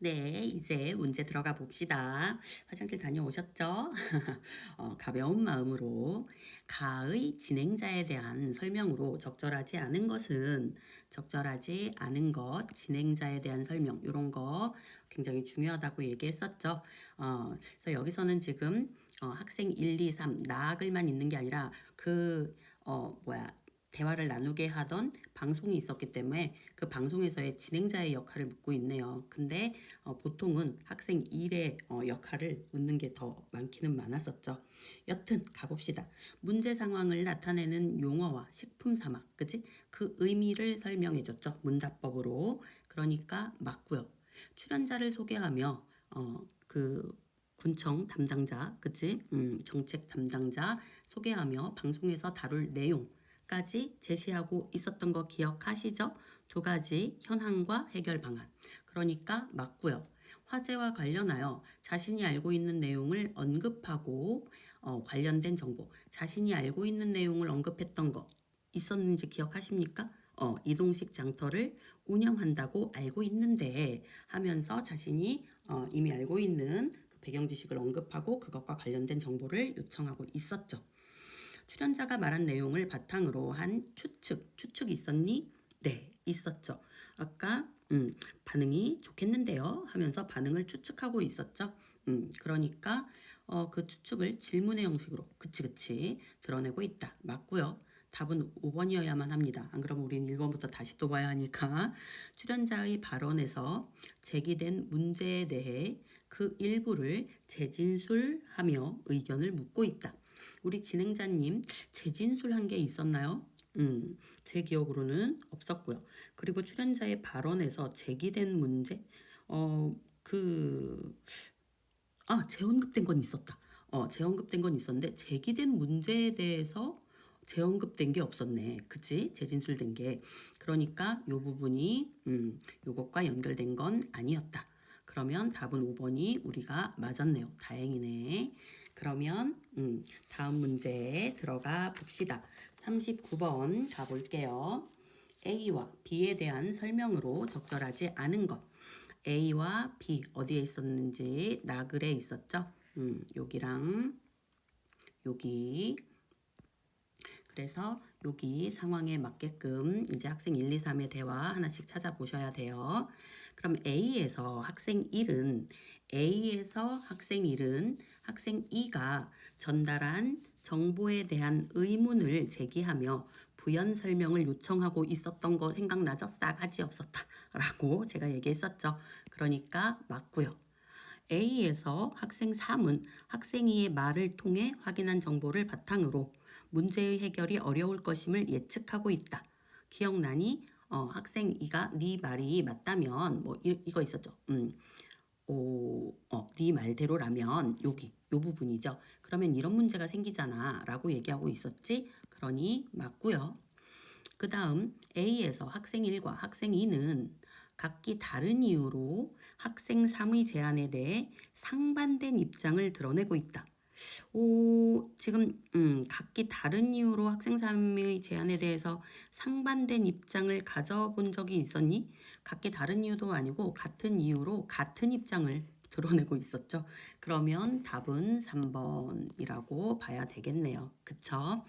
네, 이제 문제 들어가 봅시다. 화장실 다녀오셨죠? 가벼운 마음으로 가의 진행자에 대한 설명으로 적절하지 않은 것, 진행자에 대한 설명 이런 거 굉장히 중요하다고 얘기했었죠. 그래서 여기서는 지금 학생 1, 2, 3 나학을만 있는 게 아니라 대화를 나누게 하던 방송이 있었기 때문에 그 방송에서의 진행자의 역할을 묻고 있네요. 근데 보통은 학생 1의 역할을 묻는 게 더 많기는 많았었죠. 여튼 가봅시다. 문제 상황을 나타내는 용어와 식품 사막, 그치? 그 의미를 설명해줬죠. 문답법으로. 그러니까 맞고요. 출연자를 소개하며 그 군청 담당자, 그치? 정책 담당자 소개하며 방송에서 다룰 내용까지 제시하고 있었던 거 기억하시죠? 두 가지 현황과 해결 방안. 그러니까 맞고요. 화제와 관련하여 자신이 알고 있는 내용을 언급하고 관련된 정보, 자신이 알고 있는 내용을 언급했던 거 있었는지 기억하십니까? 이동식 장터를 운영한다고 알고 있는데 하면서 자신이 이미 알고 있는 그 배경 지식을 언급하고 그것과 관련된 정보를 요청하고 있었죠. 출연자가 말한 내용을 바탕으로 한 추측이 있었니? 네, 있었죠. 아까 반응이 좋겠는데요 하면서 반응을 추측하고 있었죠. 그러니까 그 추측을 질문의 형식으로 그치 드러내고 있다. 맞고요. 답은 5번이어야만 합니다. 안 그러면 우리는 1번부터 다시 또 봐야 하니까 출연자의 발언에서 제기된 문제에 대해 그 일부를 재진술하며 의견을 묻고 있다. 우리 진행자님 재진술한 게 있었나요? 제 기억으로는 없었고요. 그리고 출연자의 발언에서 제기된 문제, 어, 그, 재언급된 건 있었다. 재언급된 건 있었는데 제기된 문제에 대해서 재언급된 게 없었네. 그치? 재진술된 게. 그러니까 요 부분이 요것과 연결된 건 아니었다. 그러면 답은 5번이 우리가 맞았네요. 다행이네. 그러면 다음 문제에 들어가 봅시다. 39번 가볼게요. A와 B에 대한 설명으로 적절하지 않은 것. A와 B 어디에 있었는지 나글에 있었죠? 여기랑 여기. 그래서 여기 상황에 맞게끔 이제 학생 1, 2, 3의 대화 하나씩 찾아보셔야 돼요. 그럼 A에서 학생 1은 학생 2가 전달한 정보에 대한 의문을 제기하며 부연 설명을 요청하고 있었던 거 생각나죠? 싸가지 없었다 라고 제가 얘기했었죠. 그러니까 맞고요. A에서 학생 3은 학생 2의 말을 통해 확인한 정보를 바탕으로 문제의 해결이 어려울 것임을 예측하고 있다. 기억나니? 학생 2가 네 말이 맞다면 뭐 이거 있었죠. 네 말대로라면 여기 요 부분이죠. 그러면 이런 문제가 생기잖아 라고 얘기하고 있었지. 그러니 맞고요. 그 다음 A에서 학생 1과 학생 2는 각기 다른 이유로 학생 3의 제안에 대해 상반된 입장을 드러내고 있다. 지금 각기 다른 이유로 학생 3의 제안에 대해서 상반된 입장을 가져본 적이 있었니? 각기 다른 이유도 아니고 같은 이유로 같은 입장을 드러내고 있었죠. 그러면 답은 3번이라고 봐야 되겠네요. 그쵸?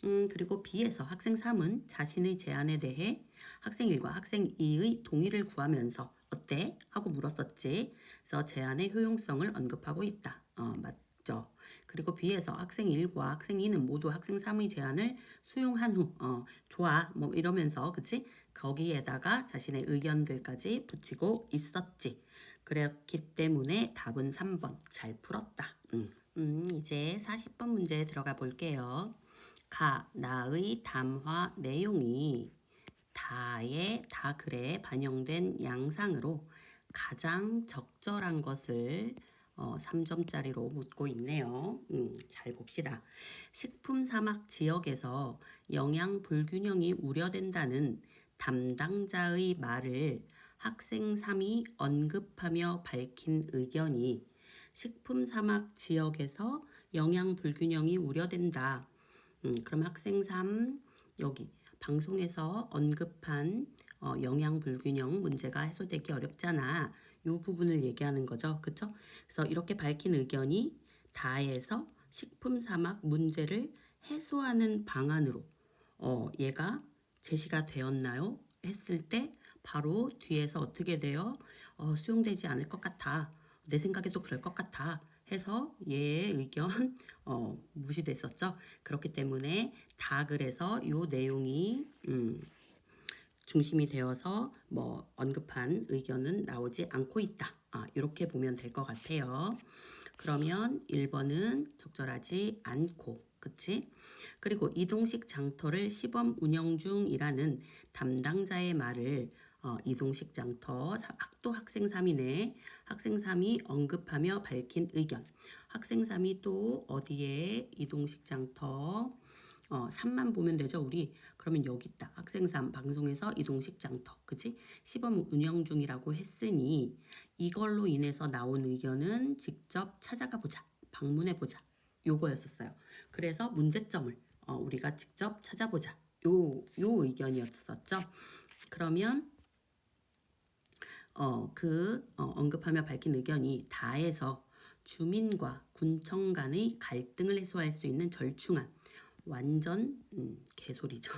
그리고 B에서 학생 3은 자신의 제안에 대해 학생 1과 학생 2의 동의를 구하면서 어때? 하고 물었었지. 그래서 제안의 효용성을 언급하고 있다. 맞죠. 그리고 B에서 학생 1과 학생 2는 모두 학생 3의 제안을 수용한 후, 좋아, 뭐 이러면서, 그치? 거기에다가 자신의 의견들까지 붙이고 있었지. 그렇기 때문에 답은 3번. 잘 풀었다. 이제 40번 문제 들어가 볼게요. 나의 담화 내용이 다 글에 반영된 양상으로 가장 적절한 것을 3점짜리로 묻고 있네요. 잘 봅시다. 식품 사막 지역에서 영양 불균형이 우려된다는 담당자의 말을 학생 3이 언급하며 밝힌 의견이 식품 사막 지역에서 영양 불균형이 우려된다. 그럼 학생 3 여기 방송에서 언급한 영양 불균형 문제가 해소되기 어렵잖아. 요 부분을 얘기하는 거죠. 그쵸? 그래서 이렇게 밝힌 의견이 다에서 식품 사막 문제를 해소하는 방안으로 얘가 제시가 되었나요? 했을 때 바로 뒤에서 어떻게 돼요? 수용되지 않을 것 같아. 내 생각에도 그럴 것 같아. 해서 얘의 의견 무시됐었죠. 그렇기 때문에 다 그래서 요 내용이 중심이 되어서 뭐 언급한 의견은 나오지 않고 있다. 이렇게 보면 될 것 같아요. 그러면 1번은 적절하지 않고, 그치? 그리고 이동식 장터를 시범 운영 중이라는 담당자의 말을 이동식 장터 또 학생 3이네. 학생 3이 언급하며 밝힌 의견. 학생 3이 또 어디에 이동식 장터 3만 보면 되죠, 우리. 그러면 여기 있다. 학생 3 방송에서 이동식 장터. 그치? 시범 운영 중이라고 했으니 이걸로 인해서 나온 의견은 직접 찾아가 보자. 방문해 보자. 요거였었어요. 그래서 문제점을 우리가 직접 찾아보자. 요 의견이었었죠. 그러면 언급하며 밝힌 의견이 다해서 주민과 군청 간의 갈등을 해소할 수 있는 절충안 완전 개소리죠.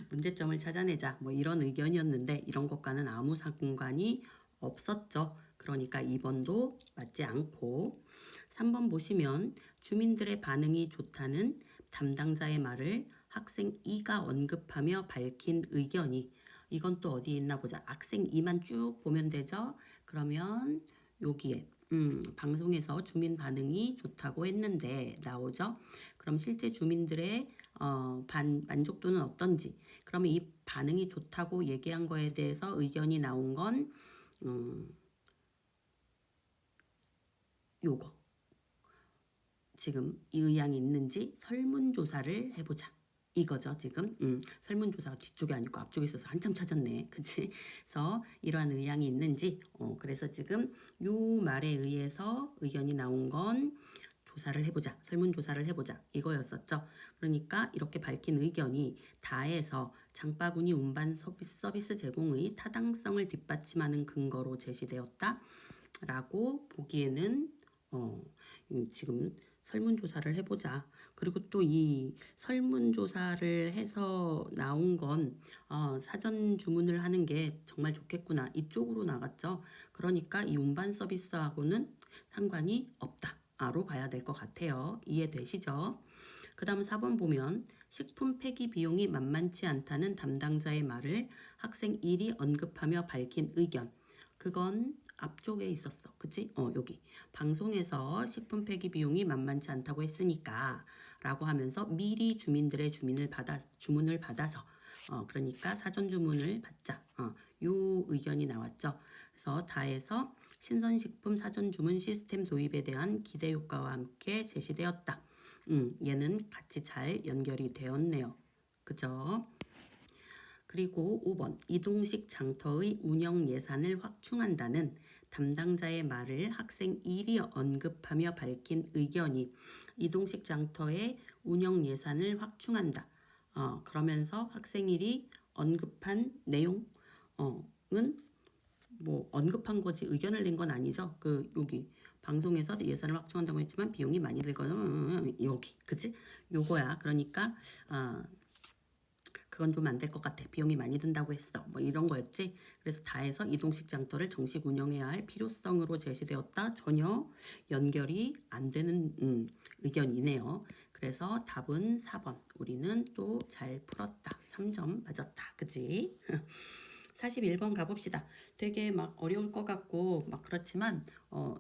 문제점을 찾아내자 뭐 이런 의견이었는데 이런 것과는 아무 상관이 없었죠. 그러니까 2번도 맞지 않고 3번 보시면 주민들의 반응이 좋다는 담당자의 말을 학생 2가 언급하며 밝힌 의견이 이건 또 어디에 있나 보자. 학생 2만 쭉 보면 되죠. 그러면 여기에 방송에서 주민 반응이 좋다고 했는데 나오죠. 그럼 실제 주민들의 만족도는 어떤지. 그러면 이 반응이 좋다고 얘기한 거에 대해서 의견이 나온 건 요거. 지금 이 의향이 있는지 설문조사를 해보자. 이거죠 지금. 설문조사가 뒤쪽이 아니고 앞쪽에 있어서 한참 찾았네. 그치? 그래서 이러한 의향이 있는지 그래서 지금 요 말에 의해서 의견이 나온 건 조사를 해보자. 설문조사를 해보자. 이거였었죠. 그러니까 이렇게 밝힌 의견이 다해서 장바구니 운반 서비스 제공의 타당성을 뒷받침하는 근거로 제시되었다. 라고 보기에는 지금 설문조사를 해보자. 그리고 또 이 설문조사를 해서 나온 건 사전 주문을 하는 게 정말 좋겠구나. 이쪽으로 나갔죠. 그러니까 이 운반 서비스하고는 상관이 없다로 봐야 될 것 같아요. 이해되시죠? 그 다음 4번 보면 식품 폐기 비용이 만만치 않다는 담당자의 말을 학생 1이 언급하며 밝힌 의견. 그건 앞쪽에 있었어. 그치? 여기. 방송에서 식품 폐기 비용이 만만치 않다고 했으니까 라고 하면서 미리 주민들의 주문을 받아서 그러니까 사전 주문을 받자. 요 의견이 나왔죠. 그래서 다해서 신선식품 사전 주문 시스템 도입에 대한 기대 효과와 함께 제시되었다. 얘는 같이 잘 연결이 되었네요. 그죠? 그리고 5번 이동식 장터의 운영 예산을 확충한다는 담당자의 말을 학생 1이 언급하며 밝힌 의견이 이동식 장터의 운영 예산을 확충한다. 그러면서 학생 1이 언급한 내용은 뭐 언급한 거지 의견을 낸 건 아니죠. 여기 방송에서 예산을 확충한다고 했지만 비용이 많이 들거든. 여기 그치? 요거야. 그러니까 그건 좀 안 될 것 같아. 비용이 많이 든다고 했어. 뭐 이런 거였지. 그래서 다해서 이동식 장터를 정식 운영해야 할 필요성으로 제시되었다. 전혀 연결이 안 되는 의견이네요. 그래서 답은 4번. 우리는 또 잘 풀었다. 3점 맞았다. 그치? 41번 가봅시다. 되게 막 어려울 것 같고 막 그렇지만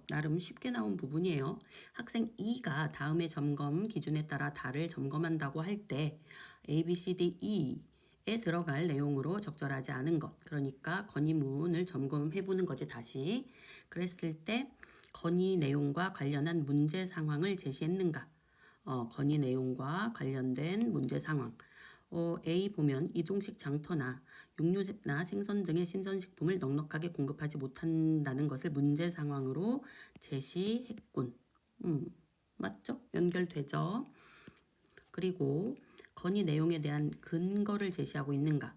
나름 쉽게 나온 부분이에요. 학생 2가 다음의 점검 기준에 따라 다를 점검한다고 할 때 A, B, C, D, E에 들어갈 내용으로 적절하지 않은 것. 그러니까 건의문을 점검해보는 거지 다시. 그랬을 때 건의 내용과 관련한 문제 상황을 제시했는가. 건의 내용과 관련된 문제 상황. A 보면 이동식 장터나 육류나 생선 등의 신선식품을 넉넉하게 공급하지 못한다는 것을 문제 상황으로 제시했군. 맞죠? 연결되죠? 그리고 건의 내용에 대한 근거를 제시하고 있는가?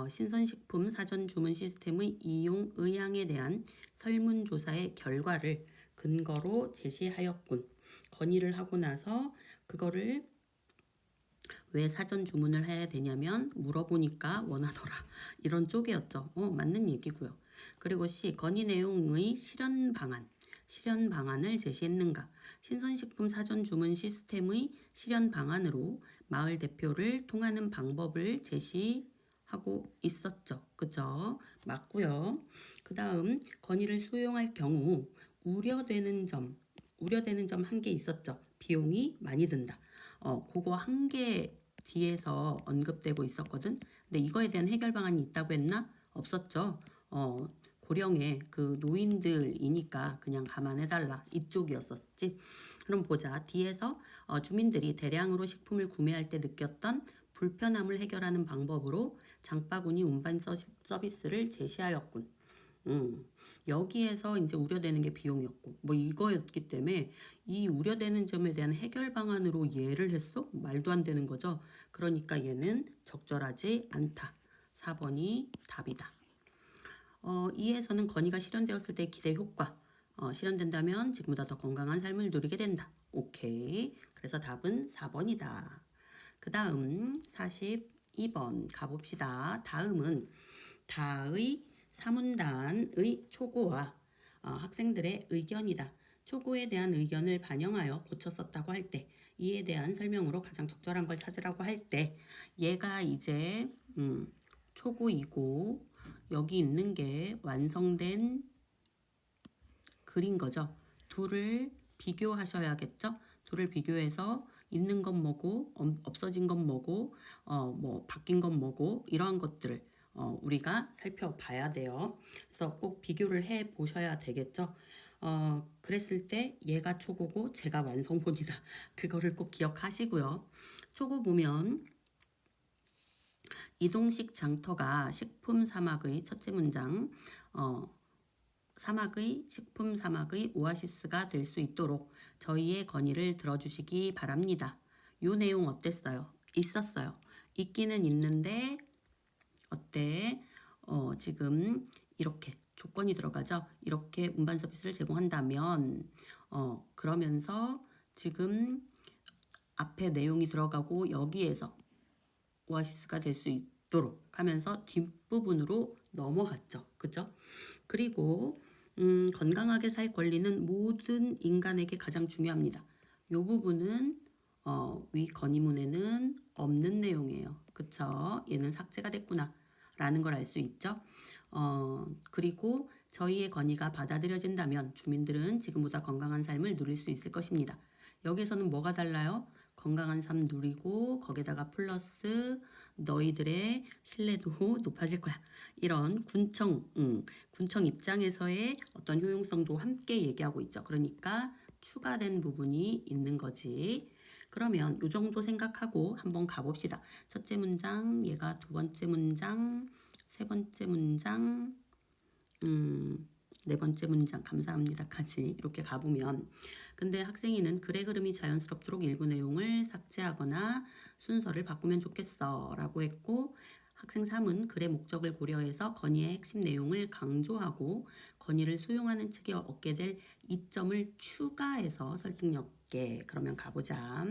신선식품 사전 주문 시스템의 이용 의향에 대한 설문조사의 결과를 근거로 제시하였군. 건의를 하고 나서 그거를 왜 사전 주문을 해야 되냐면 물어보니까 원하더라. 이런 쪽이었죠. 맞는 얘기고요. 그리고 C. 건의 내용의 실현 방안을 제시했는가. 신선식품 사전 주문 시스템의 실현 방안으로 마을 대표를 통하는 방법을 제시하고 있었죠. 그죠? 맞고요. 그 다음 건의를 수용할 경우 우려되는 점 한 개 있었죠. 비용이 많이 든다. 그거 한 개 뒤에서 언급되고 있었거든. 근데 이거에 대한 해결 방안이 있다고 했나? 없었죠. 고령의 그 노인들이니까 그냥 감안해달라 이쪽이었었지. 그럼 보자. 뒤에서 주민들이 대량으로 식품을 구매할 때 느꼈던 불편함을 해결하는 방법으로 장바구니 운반 서비스를 제시하였군. 여기에서 이제 우려되는 게 비용이었고 뭐 이거였기 때문에 이 우려되는 점에 대한 해결 방안으로 얘를 했어? 말도 안 되는 거죠. 그러니까 얘는 적절하지 않다. 4번이 답이다. 2에서는 건의가 실현되었을 때 기대 효과. 실현된다면 지금보다 더 건강한 삶을 누리게 된다. 오케이. 그래서 답은 4번이다. 그 다음 42번 가봅시다. 다음은 다의 사문단의 초고와 학생들의 의견이다. 초고에 대한 의견을 반영하여 고쳐 썼다고 할 때 이에 대한 설명으로 가장 적절한 걸 찾으라고 할 때 얘가 이제 초고이고 여기 있는 게 완성된 글인 거죠. 둘을 비교하셔야겠죠. 둘을 비교해서 있는 건 뭐고 없어진 건 뭐고 뭐 바뀐 건 뭐고 이러한 것들을 우리가 살펴봐야 돼요. 그래서 꼭 비교를 해 보셔야 되겠죠. 그랬을 때 얘가 초고고 제가 완성본이다. 그거를 꼭 기억하시고요. 초고 보면 이동식 장터가 식품 사막의 첫째 문장 식품 사막의 오아시스가 될 수 있도록 저희의 건의를 들어주시기 바랍니다. 요 내용 어땠어요? 있었어요. 있기는 있는데 어때? 지금 이렇게 조건이 들어가죠. 이렇게 운반 서비스를 제공한다면 그러면서 지금 앞에 내용이 들어가고 여기에서 오아시스가 될 수 있도록 하면서 뒷부분으로 넘어갔죠. 그죠? 그리고 건강하게 살 권리는 모든 인간에게 가장 중요합니다. 이 부분은 위 건의문에는 없는 내용이에요. 그쵸? 얘는 삭제가 됐구나 라는 걸 알 수 있죠. 그리고 저희의 건의가 받아들여진다면 주민들은 지금보다 건강한 삶을 누릴 수 있을 것입니다. 여기서는 뭐가 달라요? 건강한 삶 누리고 거기다가 플러스 너희들의 신뢰도 높아질 거야. 이런 군청 입장에서의 어떤 효용성도 함께 얘기하고 있죠. 그러니까 추가된 부분이 있는 거지. 그러면 이 정도 생각하고 한번 가봅시다. 첫째 문장, 얘가 두 번째 문장, 세 번째 문장, 네 번째 문장 감사합니다까지 이렇게 가보면 근데 학생이는 글의 흐름이 자연스럽도록 일부 내용을 삭제하거나 순서를 바꾸면 좋겠어 라고 했고 학생 3은 글의 목적을 고려해서 건의의 핵심 내용을 강조하고 건의를 수용하는 측이 얻게 될 이점을 추가해서 설득력 있게 그러면 가보자.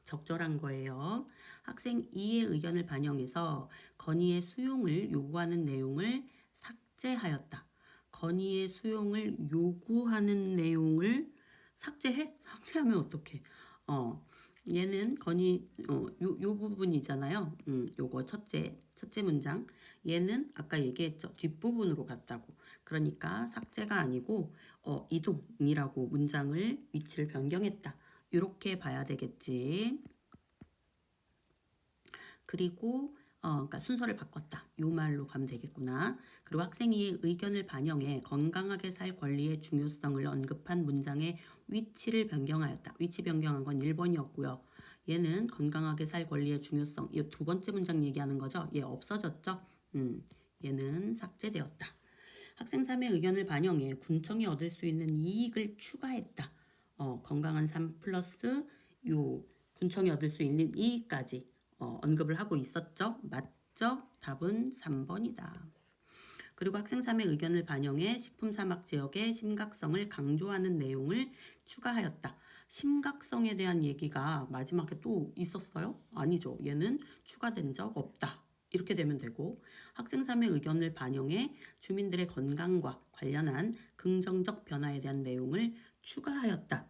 적절한 거예요. 학생 2의 의견을 반영해서 건의의 수용을 요구하는 내용을 삭제하였다. 건의의 수용을 요구하는 내용을 삭제해? 삭제하면 어떡해? 얘는 건의 요 부분이잖아요. 요거 첫째 문장. 얘는 아까 얘기했죠. 뒷부분으로 갔다고. 그러니까 삭제가 아니고 이동이라고 문장을 위치를 변경했다. 이렇게 봐야 되겠지. 그리고 그러니까 순서를 바꿨다. 요 말로 가면 되겠구나. 그리고 학생이 의견을 반영해 건강하게 살 권리의 중요성을 언급한 문장의 위치를 변경하였다. 위치 변경한 건 1번이었고요. 얘는 건강하게 살 권리의 중요성. 이 두 번째 문장 얘기하는 거죠. 얘 없어졌죠. 얘는 삭제되었다. 학생 3의 의견을 반영해 군청이 얻을 수 있는 이익을 추가했다. 건강한 삶 플러스 요 군청이 얻을 수 있는 이익까지 언급을 하고 있었죠. 맞죠? 답은 3번이다. 그리고 학생 3의 의견을 반영해 식품 사막 지역의 심각성을 강조하는 내용을 추가하였다. 심각성에 대한 얘기가 마지막에 또 있었어요? 아니죠. 얘는 추가된 적 없다. 이렇게 되면 되고, 학생 3의 의견을 반영해 주민들의 건강과 관련한 긍정적 변화에 대한 내용을 추가하였다.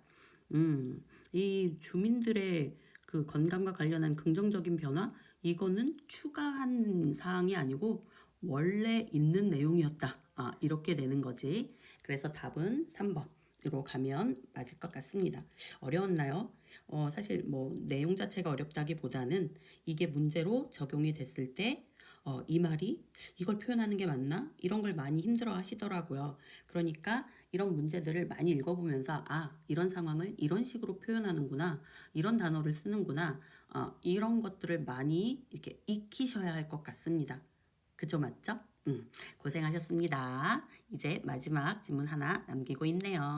이 주민들의 그 건강과 관련한 긍정적인 변화, 이거는 추가한 사항이 아니고 원래 있는 내용이었다. 이렇게 되는 거지. 그래서 답은 3번으로 가면 맞을 것 같습니다. 어려웠나요? 사실 뭐 내용 자체가 어렵다기보다는 이게 문제로 적용이 됐을 때 이 말이 이걸 표현하는 게 맞나? 이런 걸 많이 힘들어 하시더라고요. 그러니까 이런 문제들을 많이 읽어보면서 이런 상황을 이런 식으로 표현하는구나. 이런 단어를 쓰는구나. 이런 것들을 많이 이렇게 익히셔야 할 것 같습니다. 그죠, 맞죠? 고생하셨습니다. 이제 마지막 질문 하나 남기고 있네요.